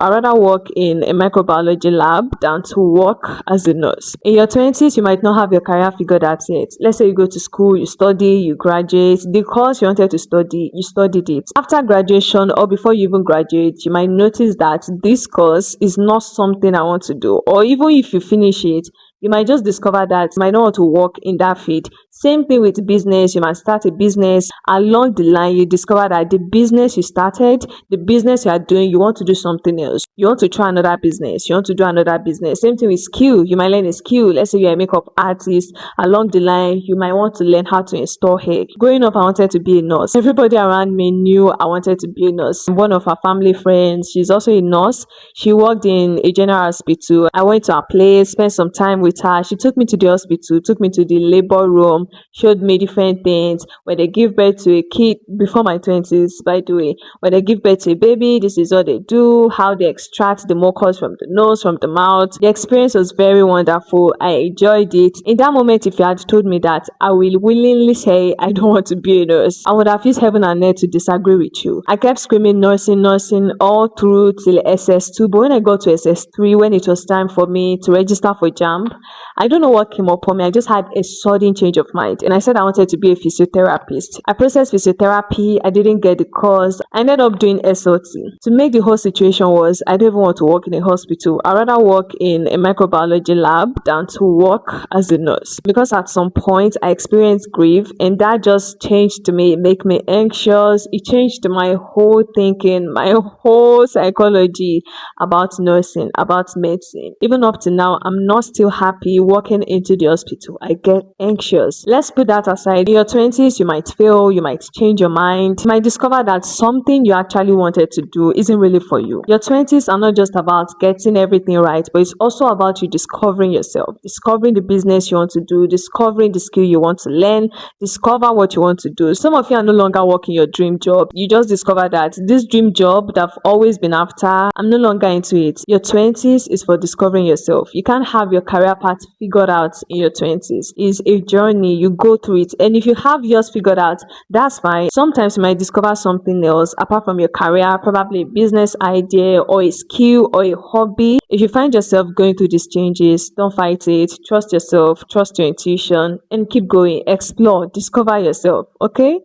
I'd rather work in a microbiology lab than to work as a nurse. In your 20s, you might not have your career figured out yet. Let's say you go to school, you study, you graduate. The course you wanted to study, you studied it. After graduation or before you even graduate, you might notice that this course is not something I want to do. Or even if you finish it, you might just discover that you might not want to work in that field. Same thing with business. You might start a business. Along the line, you discover that the business you started, the business you are doing, you want to do something else. You want to try another business. You want to do another business. Same thing with skill. You might learn a skill. Let's say you're a makeup artist. Along the line, you might want to learn how to install hair. Growing up, I wanted to be a nurse. Everybody around me knew I wanted to be a nurse. One of our family friends, she's also a nurse. She worked in a general hospital. I went to her place, spent some time with her. She took me to the hospital, took me to the labor room, showed me different things. When they give birth to a kid, before my 20s, by the way, when they give birth to a baby, this is what they do, how they extract the mucus from the nose, from the mouth. The experience was very wonderful. I enjoyed it. In that moment, if you had told me that, I will willingly say I don't want to be a nurse. I would have used heaven and earth to disagree with you. I kept screaming nursing, nursing all through till SS2. But when I got to SS3, when it was time for me to register for JAMB, I don't know what came upon me. I just had a sudden change of mind. And I said I wanted to be a physiotherapist. I processed physiotherapy. I didn't get the course. I ended up doing SLT. To make the whole situation worse, I don't even want to work in a hospital. I'd rather work in a microbiology lab than to work as a nurse. Because at some point, I experienced grief, and that just changed me. It made me anxious. It changed my whole thinking, my whole psychology about nursing, about medicine. Even up to now, I'm not still happy walking into the hospital. I get anxious. Let's put that aside. In your 20s, you might fail, you might change your mind, you might discover that something you actually wanted to do isn't really for you. Your 20s are not just about getting everything right, but it's also about you discovering yourself, discovering the business you want to do, discovering the skill you want to learn, discover what you want to do. Some of you are no longer working your dream job. You just discover that this dream job that I've always been after, I'm no longer into it. Your 20s is for discovering yourself. You can't have your career path figured out in your 20s. It's a journey. You go through it. And if you have yours figured out, that's fine. Sometimes you might discover something else apart from your career, probably a business idea or a skill or a hobby. If you find yourself going through these changes, don't fight it. Trust yourself, trust your intuition, and keep going. Explore, discover yourself. Okay?